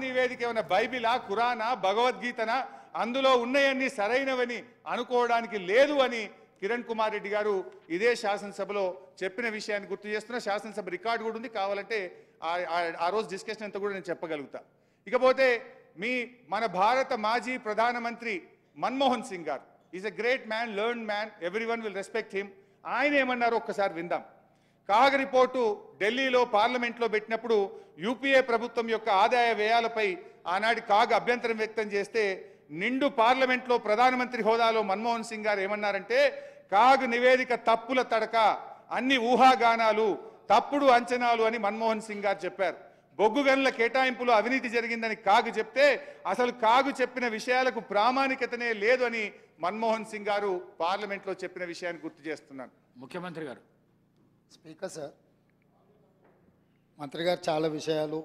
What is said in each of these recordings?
నివేదిక ఏమైనా బైబిలా, ఖురానా, భగవద్గీతనా, అందులో ఉన్నాయన్నీ సరైనవని అనుకోవడానికి లేదు అని కిరణ్ కుమార్ రెడ్డి గారు ఇదే శాసనసభలో చెప్పిన విషయాన్ని గుర్తు చేస్తున్న. శాసనసభ రికార్డు కూడా ఉంది, కావాలంటే ఆ రోజు డిస్కషన్ అంతా కూడా నేను చెప్పగలుగుతా. ఇకపోతే మన భారత మాజీ ప్రధానమంత్రి మన్మోహన్ సింగ్ గారు is a great man, learned man, everyone will respect him. ఆయన ఏమన్నారో ఒక్కసారి విందాం. కాగ్ రిపోర్టు ఢిల్లీలో పార్లమెంట్లో పెట్టినప్పుడు యూపీఏ ప్రభుత్వం యొక్క ఆదాయ వ్యయాలపై ఆనాటి కాగ్ అభ్యంతరం వ్యక్తం చేస్తే నిండు పార్లమెంట్లో ప్రధానమంత్రి హోదాలో మన్మోహన్ సింగ్ గారు ఏమన్నారంటే, కాగ్ నివేదిక తప్పుల తడక, అన్ని ఊహాగానాలు, తప్పుడు అంచనాలు అని మన్మోహన్ సింగ్ గారు చెప్పారు. బొగ్గు గనుల కేటాయింపులో అవినీతి జరిగిందని కాగ్ చెప్తే అసలు కాగు చెప్పిన విషయాలకు ప్రామాణికతనే లేదు అని మన్మోహన్ సింగ్ గారు పార్లమెంట్లో చెప్పిన విషయాన్ని గుర్తు చేస్తున్నాను. ముఖ్యమంత్రి గారు. స్పీకర్ సార్, మంత్రి గారు చాలా విషయాలు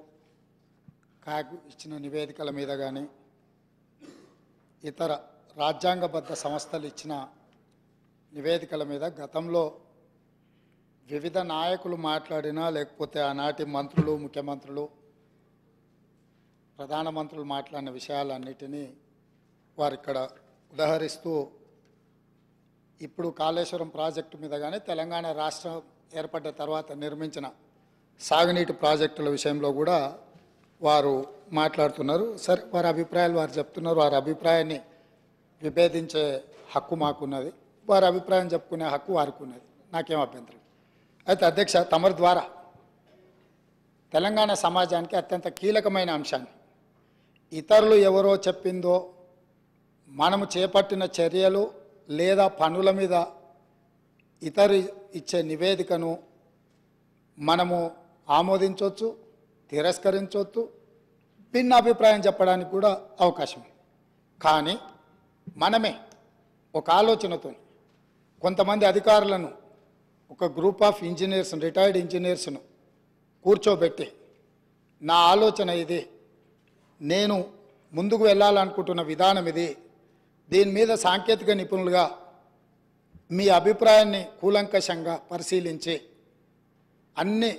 కాగ్ ఇచ్చిన నివేదికల మీద కానీ ఇతర రాజ్యాంగబద్ధ సంస్థలు ఇచ్చిన నివేదికల మీద గతంలో వివిధ నాయకులు మాట్లాడినా, లేకపోతే ఆనాటి మంత్రులు, ముఖ్యమంత్రులు, ప్రధానమంత్రులు మాట్లాడిన విషయాలన్నిటినీ వారు ఇక్కడ ఉదహరిస్తూ ఇప్పుడు కాళేశ్వరం ప్రాజెక్టు మీద కానీ తెలంగాణ రాష్ట్రం ఏర్పడ్డ తర్వాత నిర్మించిన సాగునీటి ప్రాజెక్టుల విషయంలో కూడా వారు మాట్లాడుతున్నారు. సరే, వారి అభిప్రాయాలు వారు చెప్తున్నారు. వారి అభిప్రాయాన్ని విభేదించే హక్కు మాకున్నది, వారి అభిప్రాయం చెప్పుకునే హక్కు వారికి ఉన్నది, నాకేం అభ్యంతరం. అయితే అధ్యక్ష, తమరి ద్వారా తెలంగాణ సమాజానికి అత్యంత కీలకమైన అంశాన్ని, ఇతరులు ఎవరో చెప్పిందో మనము చేపట్టిన చర్యలు లేదా పనుల మీద ఇతరు ఇచ్చే నివేదికను మనము ఆమోదించవచ్చు, తిరస్కరించవచ్చు, భిన్న అభిప్రాయం చెప్పడానికి కూడా అవకాశం. కానీ మనమే ఒక ఆలోచనతో కొంతమంది అధికారులను, ఒక గ్రూప్ ఆఫ్ ఇంజనీర్స్, రిటైర్డ్ ఇంజనీర్స్ను కూర్చోబెట్టి నా ఆలోచన ఇది, నేను ముందుకు వెళ్ళాలనుకుంటున్న విధానం ఇది, దీని మీద సాంకేతిక నిపుణులుగా మీ అభిప్రాయాన్ని కూలంకషంగా పరిశీలించి అన్ని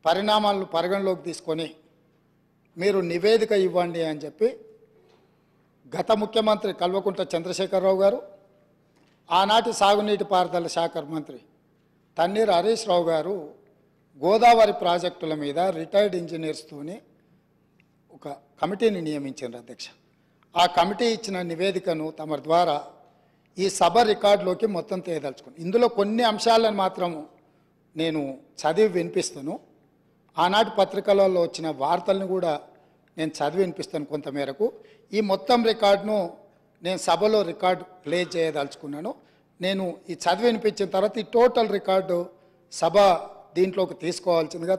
పరిణామాలను పరిగణలోకి తీసుకొని మీరు నివేదిక ఇవ్వండి అని చెప్పి గత ముఖ్యమంత్రి కల్వకుంట్ల చంద్రశేఖరరావు గారు, ఆనాటి సాగునీటి పారుదల శాఖ మంత్రి తన్నీర్ హరీష్ రావు గారు గోదావరి ప్రాజెక్టుల మీద రిటైర్డ్ ఇంజనీర్స్తోని ఒక కమిటీని నియమించారు అధ్యక్ష. ఆ కమిటీ ఇచ్చిన నివేదికను తమ ద్వారా ఈ సభ రికార్డులోకి మొత్తం తేదలుచుకుని ఇందులో కొన్ని అంశాలను మాత్రము నేను చదివి వినిపిస్తాను. ఆనాటి పత్రికలలో వచ్చిన వార్తలను కూడా నేను చదివి వినిపిస్తాను కొంతమేరకు. ఈ మొత్తం రికార్డును నేను సభలో రికార్డు ప్లే చేయదలుచుకున్నాను. నేను ఈ చదివి వినిపించిన తర్వాత ఈ టోటల్ రికార్డు సభ దీంట్లోకి తీసుకోవాల్సిందిగా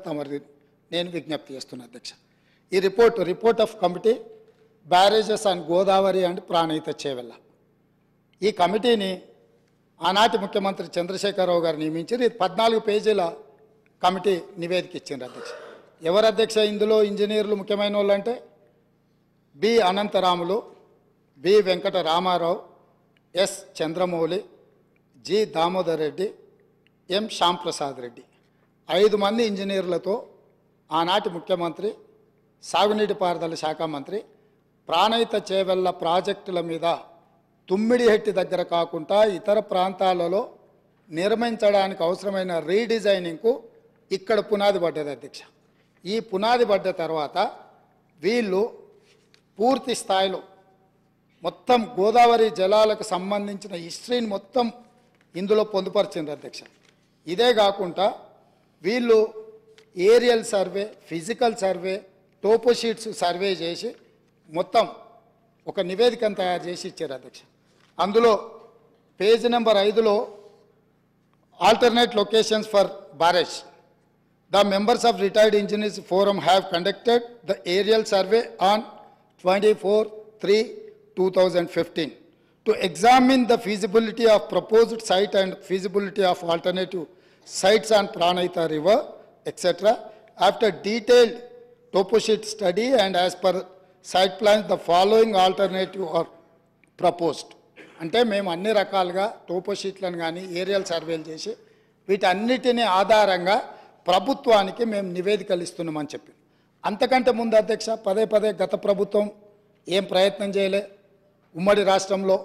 నేను విజ్ఞప్తి చేస్తున్నాను అధ్యక్ష. ఈ report of committee barrages and Godavari and Pranahita Chevella, ఈ కమిటీని ఆనాటి ముఖ్యమంత్రి చంద్రశేఖరరావు గారు నియమించారు. ఇది 14 పేజీల కమిటీ నివేదిక ఇచ్చింది అధ్యక్ష. ఎవరు అధ్యక్ష ఇందులో ఇంజనీర్లు ముఖ్యమైన వాళ్ళు అంటే B Anantharamulu, B Venkata Ramarao, S Chandramouli, G Damodar Reddy, M Shyamprasad Reddy, 5 మంది ఇంజనీర్లతో ఆనాటి ముఖ్యమంత్రి, సాగునీటి పారుదల శాఖ మంత్రి ప్రాణహిత చేవెళ్ళ ప్రాజెక్టుల మీద తుమ్మిడిహెట్టి దగ్గర కాకుండా ఇతర ప్రాంతాలలో నిర్మించడానికి అవసరమైన రీడిజైనింగ్కు ఇక్కడ పునాది పడ్డది అధ్యక్ష. ఈ పునాది పడ్డ తర్వాత వీళ్ళు పూర్తి స్థాయిలో మొత్తం గోదావరి జలాలకు సంబంధించిన హిస్టరీని మొత్తం ఇందులో పొందుపరిచింది అధ్యక్ష. ఇదే కాకుండా వీళ్ళు aerial survey, physical survey, toposheets survey చేసి మొత్తం ఒక నివేదికను తయారు చేసి ఇచ్చారు అధ్యక్ష. అందులో పేజ్ నెంబర్ 5లో alternate locations for barrage, the members of retired engineers forum have conducted the aerial survey on 24/3/2015 to examine the feasibility of proposed site and feasibility of alternative sites on Pranahita River, etc. After detailed toposheet study and as per site plans, the following alternative are proposed. అంటే మేము అన్ని రకాలుగా టోపోషీట్లను కానీ aerial సర్వేలు చేసి వీటన్నిటిని ఆధారంగా ప్రభుత్వానికి మేము నివేదికలు ఇస్తున్నామని చెప్పి అంతకంటే ముందు అధ్యక్ష పదే పదే గత ప్రభుత్వం ఏం ప్రయత్నం చేయలే, ఉమ్మడి రాష్ట్రంలో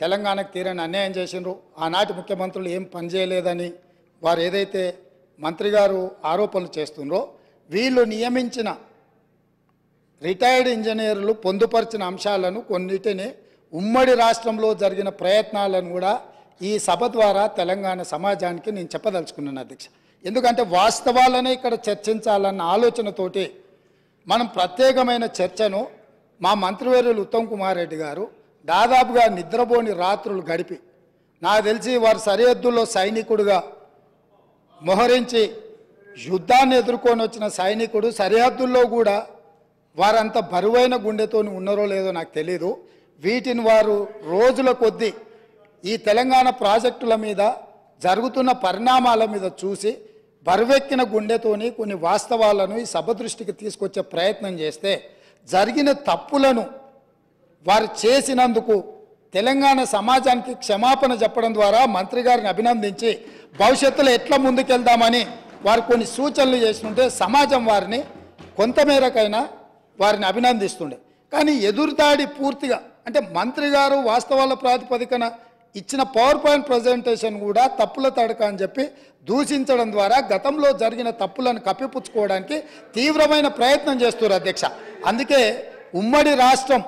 తెలంగాణకు తీరని అన్యాయం చేసిండ్రు, ఆనాటి ముఖ్యమంత్రులు ఏం పని చేయలేదని వారు ఏదైతే మంత్రి గారు ఆరోపణలు చేస్తుండ్రో, వీళ్ళు నియమించిన రిటైర్డ్ ఇంజనీర్లు పొందుపరిచిన అంశాలను కొన్నిటిని ఉమ్మడి రాష్ట్రంలో జరిగిన ప్రయత్నాలను కూడా ఈ సభ ద్వారా తెలంగాణ సమాజానికి నేను చెప్పదలుచుకున్నాను అధ్యక్ష. ఎందుకంటే వాస్తవాలనే ఇక్కడ చర్చించాలన్న ఆలోచనతోటి మనం ప్రత్యేకమైన చర్చను మా మంత్రివర్యులు ఉత్తమ్ కుమార్ రెడ్డి గారు దాదాపుగా నిద్రపోని రాత్రులు గడిపి, నాకు తెలిసి వారు సరిహద్దుల్లో సైనికుడుగా మోహరించి యుద్ధాన్ని ఎదుర్కొని వచ్చిన సైనికుడు సరిహద్దుల్లో కూడా వారంత బరువైన గుండెతో ఉన్నారో లేదో నాకు తెలీదు. వీటిని వారు రోజుల కొద్దీ ఈ తెలంగాణ ప్రాజెక్టుల మీద జరుగుతున్న పరిణామాల మీద చూసి బరువెక్కిన గుండెతోని కొన్ని వాస్తవాలను ఈ సభ దృష్టికి తీసుకొచ్చే ప్రయత్నం చేస్తే, జరిగిన తప్పులను వారు చేసినందుకు తెలంగాణ సమాజానికి క్షమాపణ చెప్పడం ద్వారా మంత్రి గారిని అభినందించి భవిష్యత్తులో ఎట్లా ముందుకెళ్దామని వారు కొన్ని సూచనలు చేస్తుంటే సమాజం వారిని కొంతమేరకైనా వారిని అభినందిస్తుండే. కానీ ఎదురుదాడి పూర్తిగా అంటే మంత్రి గారు వాస్తవాల ప్రాతిపదికన ఇచ్చిన పవర్ పాయింట్ ప్రజెంటేషన్ కూడా తప్పుల తడక అని చెప్పి దూషించడం ద్వారా గతంలో జరిగిన తప్పులను కప్పిపుచ్చుకోవడానికి తీవ్రమైన ప్రయత్నం చేస్తున్నారు అధ్యక్ష. అందుకే ఉమ్మడి రాష్ట్రం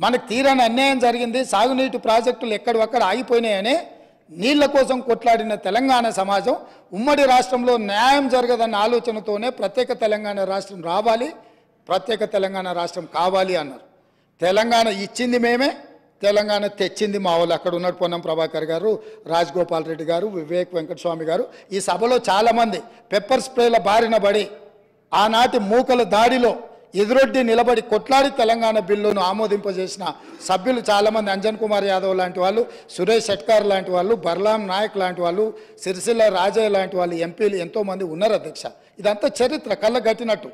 మనకు తీరని అన్యాయం జరిగింది, సాగునీటి ప్రాజెక్టులు ఎక్కడొక్కడ ఆగిపోయినాయని నీళ్ల కోసం కొట్లాడిన తెలంగాణ సమాజం ఉమ్మడి రాష్ట్రంలో న్యాయం జరగదన్న ఆలోచనతోనే ప్రత్యేక తెలంగాణ రాష్ట్రం రావాలి, ప్రత్యేక తెలంగాణ రాష్ట్రం కావాలి అన్నారు. తెలంగాణ ఇచ్చింది మేమే, తెలంగాణ తెచ్చింది మా వాళ్ళు. అక్కడ ఉన్నాడు పొన్నం ప్రభాకర్ గారు, రాజగోపాల్ రెడ్డి గారు, వివేక్ వెంకటస్వామి గారు. ఈ సభలో చాలామంది పెప్పర్ స్ప్రేల బారిన పడి ఆనాటి మూకల దాడిలో ఎదురొడ్డి నిలబడి కొట్లాడి తెలంగాణ బిల్లును ఆమోదింపజేసిన సభ్యులు చాలామంది, అంజన్ కుమార్ యాదవ్ లాంటి వాళ్ళు, సురేష్ షెట్కార్ లాంటి వాళ్ళు, బర్లాం నాయక్ లాంటి వాళ్ళు, సిరిసిల్ల రాజయ్య లాంటి వాళ్ళు ఎంపీలు ఎంతోమంది ఉన్నారు అధ్యక్ష. ఇదంతా చరిత్ర కళ్ళగట్టినట్టు.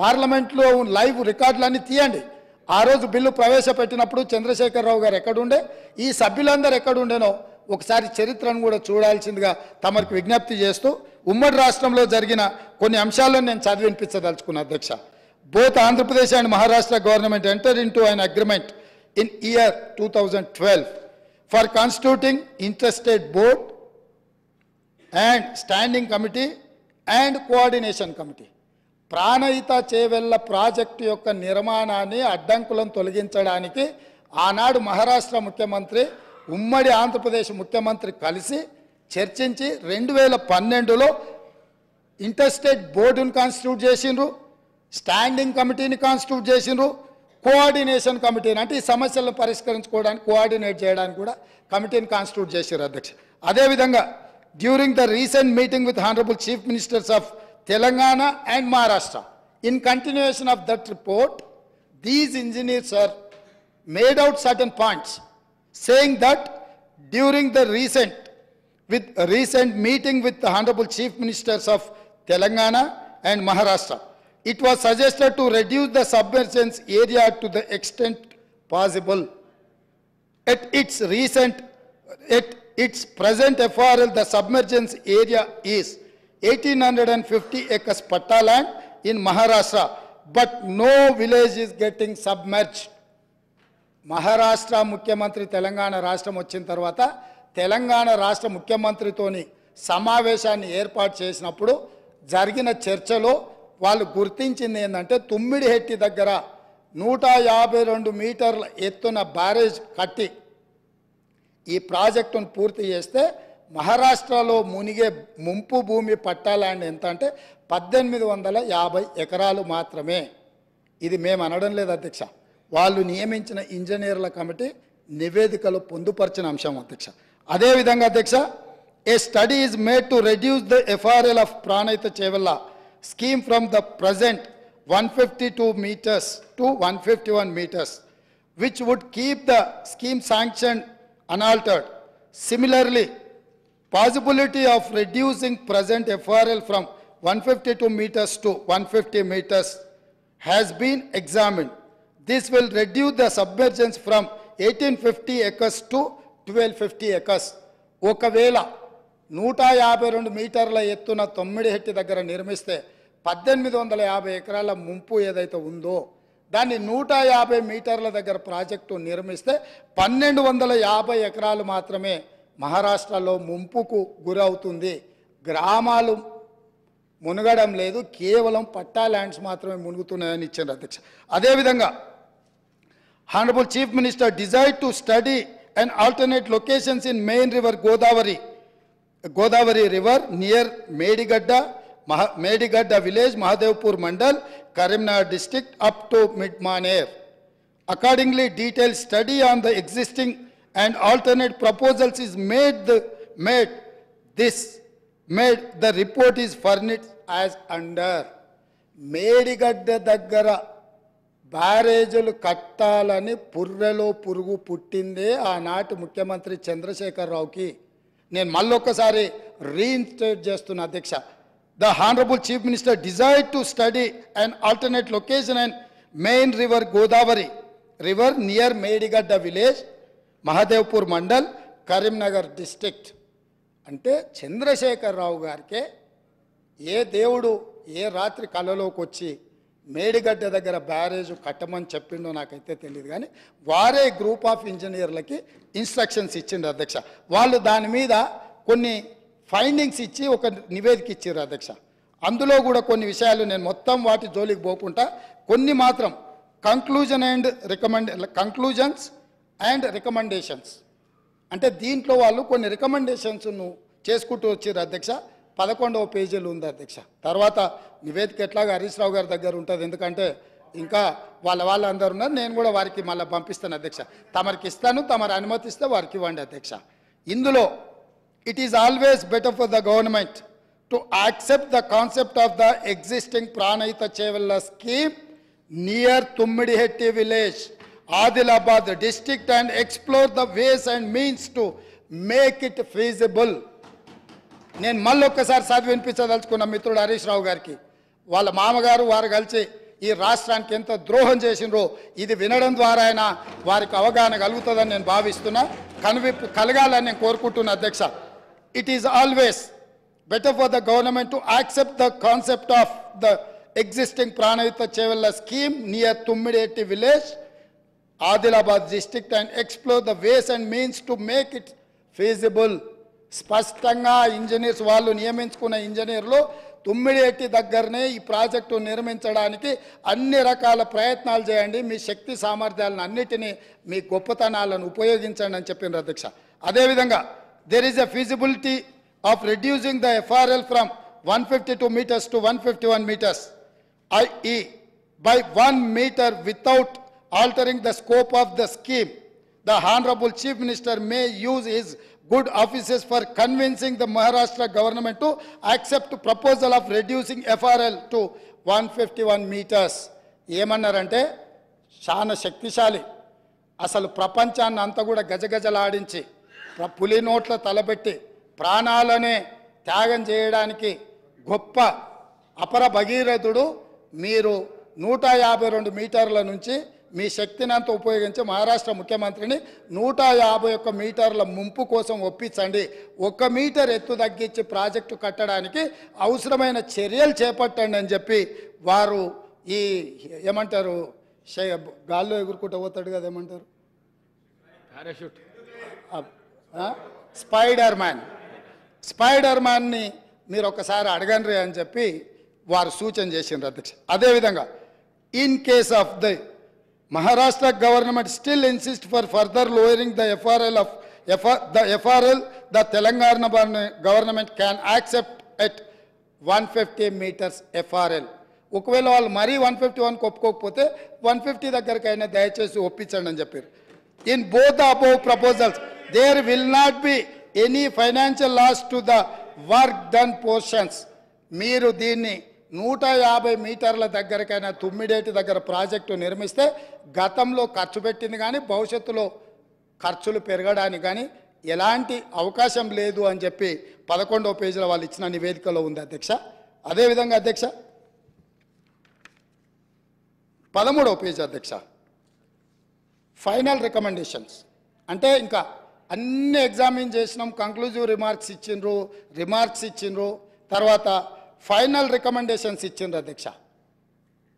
పార్లమెంట్లో లైవ్ రికార్డులన్నీ తీయండి. ఆ రోజు బిల్లు ప్రవేశపెట్టినప్పుడు చంద్రశేఖరరావు గారు ఎక్కడుండే, ఈ సభ్యులందరూ ఎక్కడుండేనో ఒకసారి చరిత్రను కూడా చూడాల్సిందిగా తమకు విజ్ఞప్తి చేస్తూ ఉమ్మడి రాష్ట్రంలో జరిగిన కొన్ని అంశాలను నేను చదివి వినిపించదలుచుకున్నా అధ్యక్ష. Both Andhra Pradesh and Maharashtra government entered into an agreement in year 2012 for constituting interstate board and standing committee and coordination committee. Pranahita Chevella project యొక్క నిర్మాణాన్ని అడ్డంకులను తొలగించడానికి ఆనాడు మహారాష్ట్ర ముఖ్యమంత్రి ఉమ్మడి ఆంధ్రప్రదేశ్ ముఖ్యమంత్రి కలిసి చర్చించి 2012లో ఇంటర్స్టేట్ బోర్డును కాన్స్టిట్యూట్ చేసిండ్రు, స్టాండింగ్ కమిటీని కాన్స్టిట్యూట్ చేసిండ్రు, కోఆర్డినేషన్ కమిటీని అంటే ఈ సమస్యలను పరిష్కరించుకోవడానికి కోఆర్డినేట్ చేయడానికి కూడా కమిటీని కాన్స్టిట్యూట్ చేశారు అధ్యక్ష. అదేవిధంగా during the recent meeting with honourable chief ministers of Telangana and Maharashtra, in continuation of that report, these engineers made out certain points, saying that during the recent meeting with the Honorable Chief Ministers of Telangana and Maharashtra, it was suggested to reduce the submergence area to the extent possible. At its present FRL, the submergence area is 1850 acres patta land in Maharashtra, but no village is getting submerged. Maharashtra ముఖ్యమంత్రి తెలంగాణ రాష్ట్రం వచ్చిన తర్వాత తెలంగాణ రాష్ట్ర ముఖ్యమంత్రితోని సమావేశాన్ని ఏర్పాటు చేసినప్పుడు జరిగిన చర్చలో వాళ్ళు గుర్తించింది ఏంటంటే తుమ్మిడిహెట్టి దగ్గర 152 మీటర్ల ఎత్తున బ్యారేజ్ కట్టి ఈ ప్రాజెక్టును పూర్తి చేస్తే మహారాష్ట్రలో మునిగే ముంపు భూమి పట్టా ల్యాండ్ ఎంత అంటే 1850 ఎకరాలు మాత్రమే. ఇది మేము అనడం లేదు అధ్యక్ష, వాళ్ళు నియమించిన ఇంజనీర్ల కమిటీ నివేదికలో పొందుపరిచిన అంశం అధ్యక్ష. అదేవిధంగా అధ్యక్ష, a study is made to reduce the FRL of Pranahita Chevella scheme from the present 152 meters to 151 meters, which would keep the scheme sanctioned unaltered. Similarly, possibility of reducing present FRL from 152 meters to 150 meters has been examined. This will reduce the submergence from 1850 acres to 1250 acres. ఒకవేళ 152 మీటర్ల ఎత్తున తొమ్మిడిహెట్టి దగ్గర నిర్మిస్తే 1850 ఎకరాల ముంపు ఏదైతే ఉందో దాన్ని 150 మీటర్ల దగ్గర ప్రాజెక్టు నిర్మిస్తే 1250 ఎకరాలు మాత్రమే మహారాష్ట్రలో ముంపుకు గురవుతుంది. గ్రామాలు మునగడం లేదు, కేవలం పట్టా ల్యాండ్స్ మాత్రమే మునుగుతున్నాయని ఇచ్చారు అధ్యక్ష. అదేవిధంగా honourable chief minister desired to study and alternate locations in main river Godavari river near Medigadda village, Mahadevpur mandal, Karimnagar district up to Midmaner. Accordingly, detailed study on the existing and alternate proposals is made. The report is furnished as under. Medigadda దగ్గర బ్యారేజీలు కట్టాలని పుర్రెలో పురుగు పుట్టిందే ఆనాటి ముఖ్యమంత్రి చంద్రశేఖరరావుకి. నేను మళ్ళొక్కసారి reinstate చేస్తున్న అధ్యక్ష. The Honorable Chief Minister desired to study an alternate location and main river Godavari river near Medigadda village, Mahadevpur Mandal, Karimnagar district. అంటే చంద్రశేఖరరావు గారికే ఏ దేవుడు ఏ రాత్రి కళలోకి వచ్చి మేడిగడ్డ దగ్గర బ్యారేజ్ కట్టమని చెప్పిండో నాకైతే తెలియదు, కానీ వారే గ్రూప్ ఆఫ్ ఇంజనీర్లకి ఇన్స్ట్రక్షన్స్ ఇచ్చిండ్రు అధ్యక్ష. వాళ్ళు దాని మీద కొన్ని ఫైండింగ్స్ ఇచ్చి ఒక నివేదిక ఇచ్చారు అధ్యక్ష. అందులో కూడా కొన్ని విషయాలు నేను మొత్తం వాటి జోలికి పోకుండా కొన్ని మాత్రం కంక్లూజన్స్ అండ్ రికమెండేషన్స్ అంటే దీంట్లో వాళ్ళు కొన్ని రికమెండేషన్స్ను చేసుకుంటూ వచ్చారు అధ్యక్ష. 11వ పేజీలు ఉంది అధ్యక్ష. తర్వాత నివేదిక ఎట్లాగా హరీష్ రావు గారి దగ్గర ఉంటుంది, ఎందుకంటే ఇంకా వాళ్ళందరూ ఉన్నారు. నేను కూడా వారికి మళ్ళీ పంపిస్తాను అధ్యక్ష. తమరికి ఇస్తాను, తమరు అనుమతిస్తే వారికి ఇవ్వండి అధ్యక్ష. ఇందులో it is always better for the government to accept the concept of the existing Pranahita Chevella scheme near Tummidihetti village, Adilabad district, and explore the ways and means to make it feasible. నేను మళ్ళొక్కసారి చదివి వినిపించదలుచుకున్న మిత్రుడు హరీష్ రావు గారికి, వాళ్ళ మామగారు వారు కలిసి ఈ రాష్ట్రానికి ఎంత ద్రోహం చేసినరో ఇది వినడం ద్వారా అయినా వారికి అవగాహన కలుగుతుందని నేను భావిస్తున్నా. కనువిప్పు కలగాలని నేను కోరుకుంటున్నా అధ్యక్ష. It is always better for the government to accept the concept of the existing Pranahita Chevella scheme near Tummidihetti village, Adilabad district, and explore the ways and means to make it feasible. స్పష్టంగా engineers వాళ్ళు నియమించుకున్న ఇంజనీర్లు తుమ్మిడిహెట్టి దగ్గరనే ఈ project నిర్మించడానికి అన్ని రకాల ప్రయత్నాలు చేయండి, మీ శక్తి సామర్థ్యాలను అన్నిటినీ మీ గొప్పతనాలను ఉపయోగించండి అని చెప్పిండ్రు అధ్యక్ష. అదేవిధంగా there is a feasibility of reducing the FRL from 152 meters to 151 meters, i.e. by 1 meter without altering the scope of the scheme. The Honorable Chief Minister may use his good offices for convincing the Maharashtra government to accept proposal of reducing FRL to 151 meters. ఏమన్నారంటే చాలా శక్తిశాలి, అసలు ప్రపంచాన్ని అంతా కూడా గజగజలాడించి పులి నోట్ల తలబెట్టి ప్రాణాలనే త్యాగం చేయడానికి గొప్ప అపర భగీరథుడు. మీరు 152 మీటర్ల నుంచి మీ శక్తిని అంతా ఉపయోగించి మహారాష్ట్ర ముఖ్యమంత్రిని 151 మీటర్ల ముంపు కోసం ఒప్పించండి, 1 మీటర్ ఎత్తు తగ్గించి ప్రాజెక్టు కట్టడానికి అవసరమైన చర్యలు చేపట్టండి అని చెప్పి వారు ఈ ఏమంటారు గాల్లో ఎగురుకుంటూ పోతాడు కదా, ఏమంటారు పారాషూట్, స్పైడర్ మ్యాన్ని మీరు ఒకసారి అడగండి అని చెప్పి వారు సూచన చేసిండ్రు అధ్యక్ష. అదేవిధంగా in case of the Maharashtra government still insists for further lowering the FRL, the Telangana government can accept at 150 meters FRL. ఒకవేళ వాళ్ళు మరీ 151 ఒప్పుకోకపోతే 150 దగ్గరకైనా దయచేసి ఒప్పించండి అని చెప్పారు. In both the above proposals there will not be any financial loss to the work done portions. మీరు దీన్ని 150 మీటర్ల దగ్గరకైనా తుమ్మిడేటి దగ్గర ప్రాజెక్టు నిర్మిస్తే గతంలో ఖర్చు పెట్టింది కానీ భవిష్యత్తులో ఖర్చులు పెరగడానికి కానీ ఎలాంటి అవకాశం లేదు అని చెప్పి 11వ పేజీలో వాళ్ళు ఇచ్చిన నివేదికలో ఉంది అధ్యక్ష. అదేవిధంగా అధ్యక్ష 13వ పేజీ అధ్యక్ష ఫైనల్ రికమెండేషన్స్ అంటే ఇంకా అన్ని ఎగ్జామిన్ చేసినాం, కంక్లూజివ్ రిమార్క్స్ ఇచ్చిండ్రు, తర్వాత ఫైనల్ రికమెండేషన్స్ ఇచ్చిండ్రు అధ్యక్ష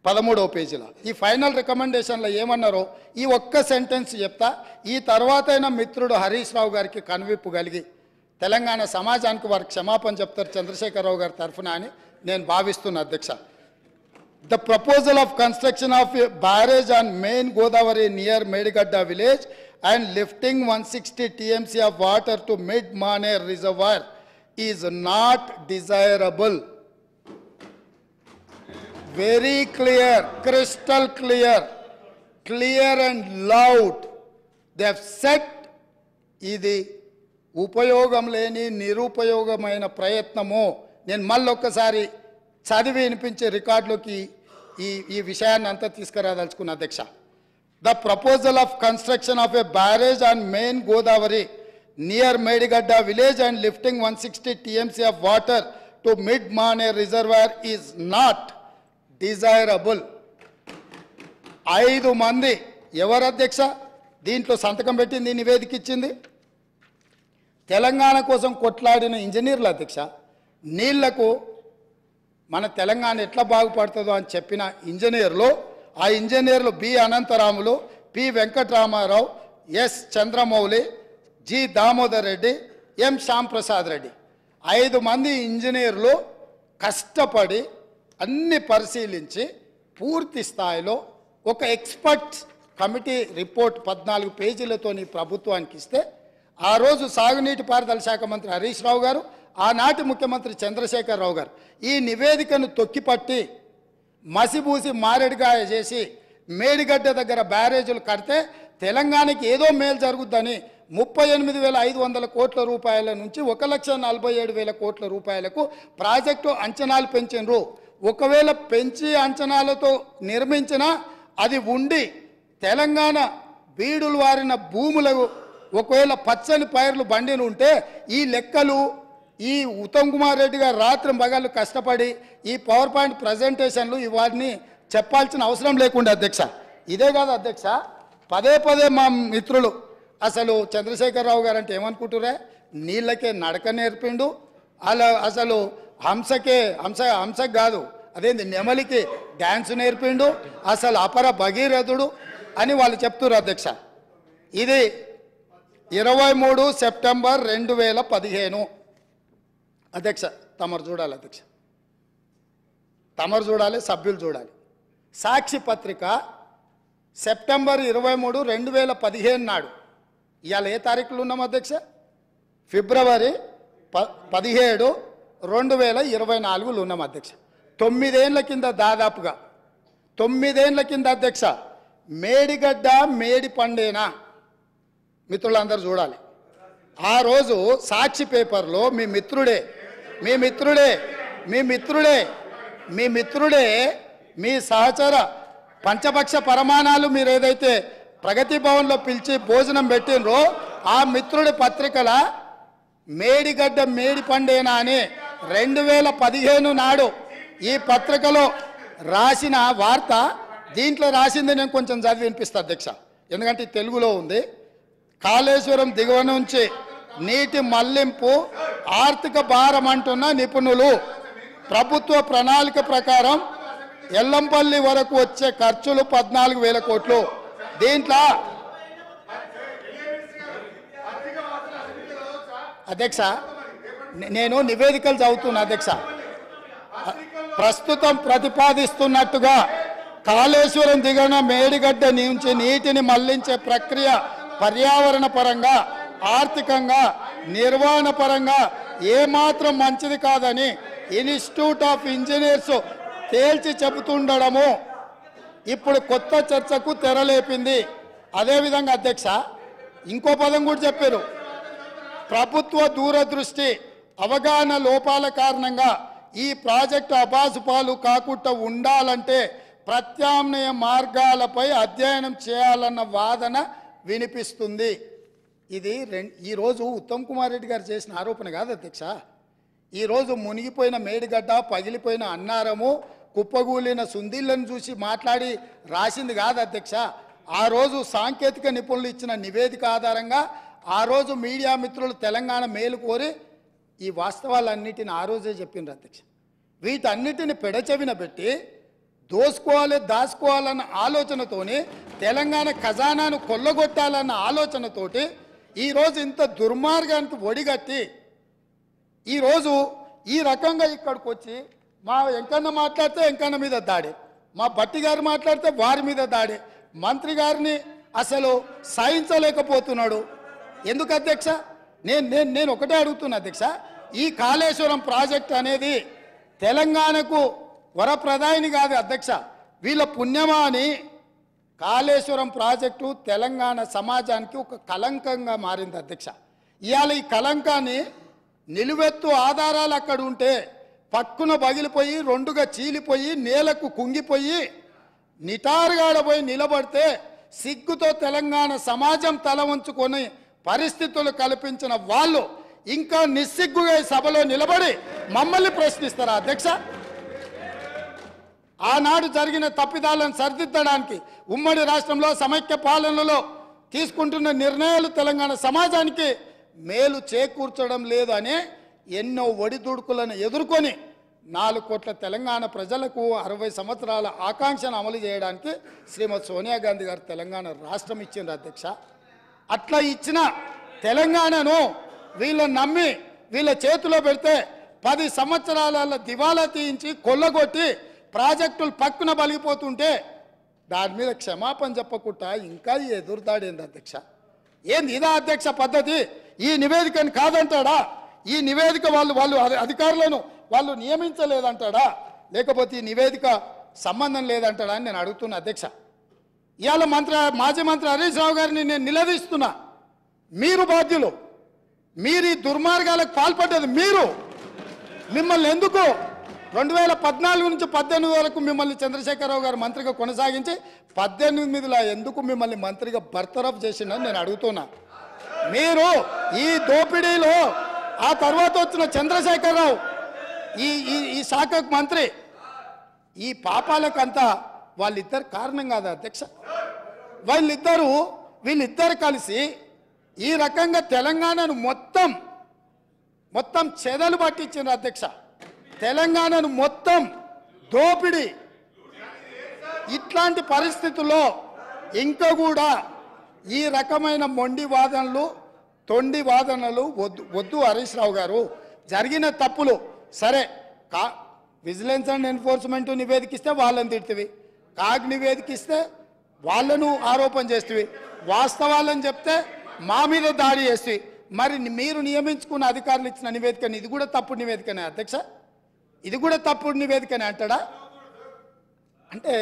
13వ పేజీలో. ఈ ఫైనల్ రికమెండేషన్లో ఏమన్నారో ఈ ఒక్క సెంటెన్స్ చెప్తా. ఈ తర్వాతైనా మిత్రుడు హరీష్ రావు గారికి కనువిప్పు కలిగి తెలంగాణ సమాజానికి వారికి క్షమాపణ చెప్తారు చంద్రశేఖరరావు గారి తరఫున అని నేను భావిస్తున్నా అధ్యక్ష. The proposal of construction of a barrage on main Godavari near Medigadda village and lifting 160 TMC of water to mid-Maner reservoir is not desirable. Very clear, crystal clear, clear and loud. They have said ఇది ఉపయోగం లేని నిరుపయోగమైన ప్రయత్నము. నేను మళ్ళొక్కసారి చదివి వినిపించే రికార్డులోకి ఈ విషయాన్ని అంతా తీసుకురాదలుచుకున్న అధ్యక్ష. The proposal of construction of a barrage on main Godavari near Medigadda village and lifting 160 TMC of water to mid మానే రిజర్వాయర్ ఈజ్ నాట్ డిజైరబుల్. 5 మంది ఎవరు అధ్యక్ష దీంట్లో సంతకం పెట్టింది, నివేదిక ఇచ్చింది? తెలంగాణ కోసం కొట్లాడిన ఇంజనీర్లు అధ్యక్ష. నీళ్లకు మన తెలంగాణ ఎట్లా బాగుపడుతుందో అని చెప్పిన ఇంజనీర్లు, ఆ ఇంజనీర్లు B Anantharamulu, P Venkataramarao, S Chandramouli, G Damodar Reddy, M Shyamprasad Reddy. 5 మంది ఇంజనీర్లు కష్టపడి అన్ని పరిశీలించి పూర్తి స్థాయిలో ఒక ఎక్స్పర్ట్ కమిటీ రిపోర్ట్ 14 పేజీలతో ప్రభుత్వానికి ఇస్తే ఆ రోజు సాగునీటి పారుదల శాఖ మంత్రి హరీష్ రావు గారు, ఆనాటి ముఖ్యమంత్రి చంద్రశేఖరరావు గారు ఈ నివేదికను తొక్కిపట్టి మసిబూసి మారేడుగాయ చేసి మేడిగడ్డ దగ్గర బ్యారేజీలు కడితే తెలంగాణకి ఏదో మేలు జరుగుద్దని 38,500 కోట్ల రూపాయల నుంచి 1,47,000 కోట్ల రూపాయలకు ప్రాజెక్టు అంచనాలు పెంచినరు. ఒకవేళ పెంచి అంచనాలతో నిర్మించినా అది ఉండి తెలంగాణ బీడులు వారిన భూములకు ఒకవేళ పచ్చని పైర్లు బండిని ఉంటే ఈ లెక్కలు ఈ ఉత్తమ్ కుమార్ రెడ్డి గారు రాత్రి మగళ్ళు కష్టపడి ఈ పవర్ పాయింట్ ప్రజెంటేషన్లు ఇవన్నీ చెప్పాల్సిన అవసరం లేకుండా అధ్యక్ష. ఇదే కాదు అధ్యక్ష, పదే మా మిత్రులు అసలు చంద్రశేఖరరావు గారు అంటే ఏమనుకుంటురే, నీళ్ళకే నడక నేర్పిండు, అలా అసలు హంసకు కాదు అదేంది నెమలికి డ్యాన్స్ నేర్పిండు, అసలు అపర భగీరథుడు అని వాళ్ళు చెప్తున్నారు అధ్యక్ష. ఇది 23 సెప్టెంబర్ 2015 అధ్యక్ష. తమరు చూడాలి అధ్యక్ష, తమరు చూడాలి, సభ్యులు చూడాలి. సాక్షి పత్రిక సెప్టెంబర్ 23, 2015 నాడు, ఇవాళ ఏ తారీఖులు ఉన్నాం అధ్యక్ష? ఫిబ్రవరి 17, 2024 ఉన్నాం అధ్యక్ష. 9 ఏళ్ల కింద, దాదాపుగా 9 ఏళ్ల కింద అధ్యక్ష, మేడిగడ్డ మేడి పండేనా మిత్రులందరూ చూడాలి. ఆ రోజు సాక్షి పేపర్లో మీ మిత్రుడే మీ సహచర పంచపక్ష పరమాణాలు మీరు ఏదైతే ప్రగతి భవన్లో పిలిచి భోజనం పెట్టినరో ఆ మిత్రుడి పత్రికల మేడిగడ్డ మేడి పండేనా అని 2015 నాడు ఈ పత్రికలో రాసిన వార్త. దీంట్లో రాసింది నేను కొంచెం చదివి వినిపిస్తా అధ్యక్ష, ఎందుకంటే తెలుగులో ఉంది. కాళేశ్వరం దిగువ నుంచి నీటి మళ్లింపు ఆర్థిక భారం అంటున్న నిపుణులు. ప్రభుత్వ ప్రణాళిక ప్రకారం ఎల్లంపల్లి వరకు వచ్చే ఖర్చులు 14,000 కోట్లు. దీంట్లో అధ్యక్ష నేను నివేదికలు చదువుతున్నా అధ్యక్ష. ప్రస్తుతం ప్రతిపాదిస్తున్నట్టుగా కాళేశ్వరం దిగువన మేడిగడ్డ నుంచి నీటిని మళ్లించే ప్రక్రియ పర్యావరణ పరంగా, ఆర్థికంగా, నిర్వహణ పరంగా ఏమాత్రం మంచిది కాదని ఇన్స్టిట్యూట్ ఆఫ్ ఇంజనీర్స్ తేల్చి చెబుతుండడము ఇప్పుడు కొత్త చర్చకు తెరలేపింది. అదేవిధంగా అధ్యక్ష ఇంకో పదం కూడా చెప్పారు. ప్రభుత్వ దూరదృష్టి, అవగాహన లోపాల కారణంగా ఈ ప్రాజెక్టు అబాసుపాలు కాకుండా ఉండాలంటే ప్రత్యామ్నాయ మార్గాలపై అధ్యయనం చేయాలన్న వాదన వినిపిస్తుంది. ఇది ఈరోజు ఉత్తమ్ కుమార్ రెడ్డి గారు చేసిన ఆరోపణ కాదు అధ్యక్ష. ఈరోజు మునిగిపోయిన మేడిగడ్డ, పగిలిపోయిన అన్నారము, కుప్పగూలిన సుందిళ్లను చూసి మాట్లాడి రాసింది కాదు అధ్యక్ష. ఆ రోజు సాంకేతిక నిపుణులు ఇచ్చిన నివేదిక ఆధారంగా ఆ రోజు మీడియా మిత్రులు తెలంగాణ మేలు కోరి ఈ వాస్తవాలన్నిటిని ఆ రోజే చెప్పిండ్రు అధ్యక్ష. వీటన్నిటిని పెడచెవిన పెట్టి దోసుకోవాలి దాచుకోవాలన్న ఆలోచనతోని తెలంగాణ ఖజానాను కొల్లగొట్టాలన్న ఆలోచనతోటి ఈరోజు ఇంత దుర్మార్గానికి ఒడిగట్టి ఈరోజు ఈ రకంగా ఇక్కడికి వచ్చి మా వెంకన్న మాట్లాడితే వెంకన్న మీద దాడి, మా భట్టి గారు మాట్లాడితే వారి మీద దాడి, మంత్రి గారిని అసలు సహించలేకపోతున్నాడు. ఎందుకు అధ్యక్ష? నేను ఒకటే అడుగుతున్నా అధ్యక్ష, ఈ కాళేశ్వరం ప్రాజెక్ట్ అనేది తెలంగాణకు వరప్రదాయిని కాదు అధ్యక్ష, వీళ్ళ పుణ్యమా అని కాళేశ్వరం ప్రాజెక్టు తెలంగాణ సమాజానికి ఒక కలంకంగా మారింది అధ్యక్ష. ఇవాళ ఈ కలంకాన్ని నిలువెత్తు ఆధారాలు అక్కడ ఉంటే పక్కున పగిలిపోయి రెండుగా చీలిపోయి నేలకు కుంగిపోయి నిటారుగాడపోయి నిలబడితే సిగ్గుతో తెలంగాణ సమాజం తల వంచుకొని పరిస్థితులు కల్పించిన వాళ్ళు ఇంకా నిస్సిగ్గుగా సభలో నిలబడి మమ్మల్ని ప్రశ్నిస్తారా అధ్యక్ష? ఆనాడు జరిగిన తప్పిదాలను సరిదిద్దడానికి ఉమ్మడి రాష్ట్రంలో సమైక్య పాలనలో తీసుకుంటున్న నిర్ణయాలు తెలంగాణ సమాజానికి మేలు చేకూర్చడం లేదు అనే ఎన్నో ఒడిదుడుకులను ఎదుర్కొని 4 కోట్ల తెలంగాణ ప్రజలకు 60 సంవత్సరాల ఆకాంక్షను అమలు చేయడానికి శ్రీమతి సోనియా గాంధీ గారు తెలంగాణ రాష్ట్రం ఇచ్చింది అధ్యక్ష. అట్లా ఇచ్చిన తెలంగాణను వీళ్ళని నమ్మి వీళ్ళ చేతిలో పెడితే 10 సంవత్సరాల దివాలా తీయించి కొల్లగొట్టి ప్రాజెక్టులు పక్కున బలిగిపోతుంటే దాని మీద క్షమాపణ చెప్పకుండా ఇంకా ఎదురుదాడి ఏంది అధ్యక్ష? ఏంది ఇదా అధ్యక్ష పద్ధతి? ఈ నివేదికను కాదంటాడా? ఈ నివేదిక వాళ్ళు అధికారులను వాళ్ళు నియమించలేదంటాడా? లేకపోతే ఈ నివేదిక సంబంధం లేదంటాడా అని నేను అడుగుతున్నా అధ్యక్ష. ఇవాళ మాజీ మంత్రి హరీష్ రావు గారిని నేను నిలదీస్తున్నా. మీరు బాధ్యులు, మీరు ఈ దుర్మార్గాలకు పాల్పడ్డది మీరు. మిమ్మల్ని ఎందుకు 2014 నుంచి 18 వరకు మిమ్మల్ని చంద్రశేఖరరావు గారు మంత్రిగా కొనసాగించి 18లో ఎందుకు మిమ్మల్ని మంత్రిగా బర్తరఫ్ చేసిందని నేను అడుగుతున్నా. మీరు ఈ దోపిడీలో ఆ తర్వాత వచ్చిన చంద్రశేఖరరావు ఈ శాఖకు మంత్రి, ఈ పాపాలకంతా వాళ్ళిద్దరు కారణం కాదా అధ్యక్ష? వీళ్ళిద్దరు కలిసి ఈ రకంగా తెలంగాణను మొత్తం చెదలు పట్టించారు అధ్యక్ష. తెలంగాణను మొత్తం దోపిడి. ఇట్లాంటి పరిస్థితుల్లో ఇంకా కూడా ఈ రకమైన మొండి వాదనలు తొండి వాదనలు వద్దు హరీష్ రావు గారు. జరిగిన తప్పులు సరే, విజిలెన్స్ అండ్ ఎన్ఫోర్స్మెంట్ నివేదికిస్తే వాళ్ళని తిడుతుంది, కాగ్ నివేదికిస్తే వాళ్ళను ఆరోపణ చేస్తుంది, వాస్తవాలను చెప్తే మా మీద దాడి చేస్తుంది. మరి మీరు నియమించుకున్న అధికారులు ఇచ్చిన నివేదికని ఇది కూడా తప్పుడు నివేదికనే అధ్యక్ష? ఇది కూడా తప్పుడు నివేదికనే అంటాడా? అంటే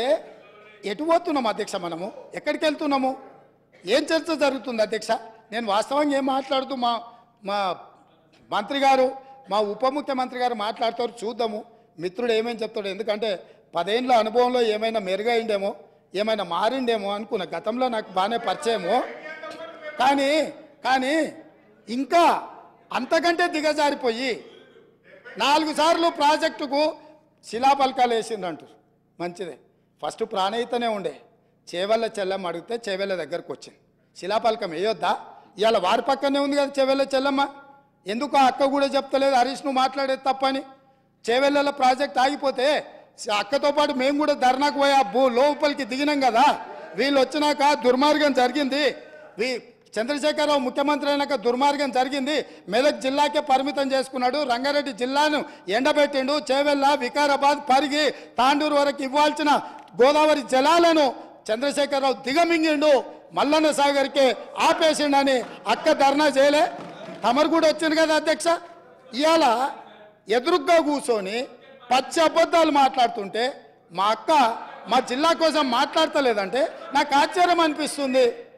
ఎటు పోతున్నాము అధ్యక్ష? మనము ఎక్కడికి వెళ్తున్నాము? ఏం చర్చ జరుగుతుంది అధ్యక్ష? నేను వాస్తవంగా ఏం మాట్లాడుతూ మా మంత్రి గారు, మా ఉప ముఖ్యమంత్రి గారు మాట్లాడతారు, చూద్దాము మిత్రుడు ఏమేమి చెప్తాడు. ఎందుకంటే 10 ఏళ్ళ అనుభవంలో ఏమైనా మెరుగైండేమో, ఏమైనా మారిండేమో అనుకున్న. గతంలో నాకు బాగానే పరిచయమో, కానీ ఇంకా అంతకంటే దిగజారిపోయి 4 సార్లు ప్రాజెక్టుకు శిలాపలకాలు వేసిందంటారు. మంచిదే, ఫస్ట్ ప్రాణహితనే ఉండే, చేవెళ్ళ చెల్లమ్మ అడిగితే చేవెళ్ళ దగ్గరకు వచ్చింది. శిలాపలకం వేయొద్దా? ఇవాళ వారి పక్కనే ఉంది కదా చేవెళ్ళ చెల్లమ్మ. ఎందుకు ఆ అక్క కూడా చెప్తలేదు హరీష్ నువ్వు మాట్లాడేది తప్పని? చేవెళ్ళ ప్రాజెక్ట్ ఆగిపోతే అక్కతో పాటు మేము కూడా ధర్నాకు పోయి లోపలికి దిగినాం కదా. వీళ్ళు వచ్చినాక దుర్మార్గం జరిగింది, చంద్రశేఖరరావు ముఖ్యమంత్రి అయినాక దుర్మార్గం జరిగింది. మెదక్ జిల్లాకే పరిమితం చేసుకున్నాడు, రంగారెడ్డి జిల్లాను ఎండబెట్టిండు, చేవెళ్ళ వికారాబాద్ పరిగి తాండూరు వరకు ఇవ్వాల్సిన గోదావరి జలాలను చంద్రశేఖరరావు దిగమింగిండు, మల్లన్న సాగర్కే ఆపేసిండని అక్క ధర్నా చేయలే. తమరు కూడా వచ్చింది కదా అధ్యక్ష. ఇవాళ ఎదురుగ్గా కూర్చొని పచ్చి అబద్ధాలు మాట్లాడుతుంటే మా అక్క మా జిల్లా కోసం మాట్లాడతలేదంటే నాకు ఆశ్చర్యం అనిపిస్తుంది.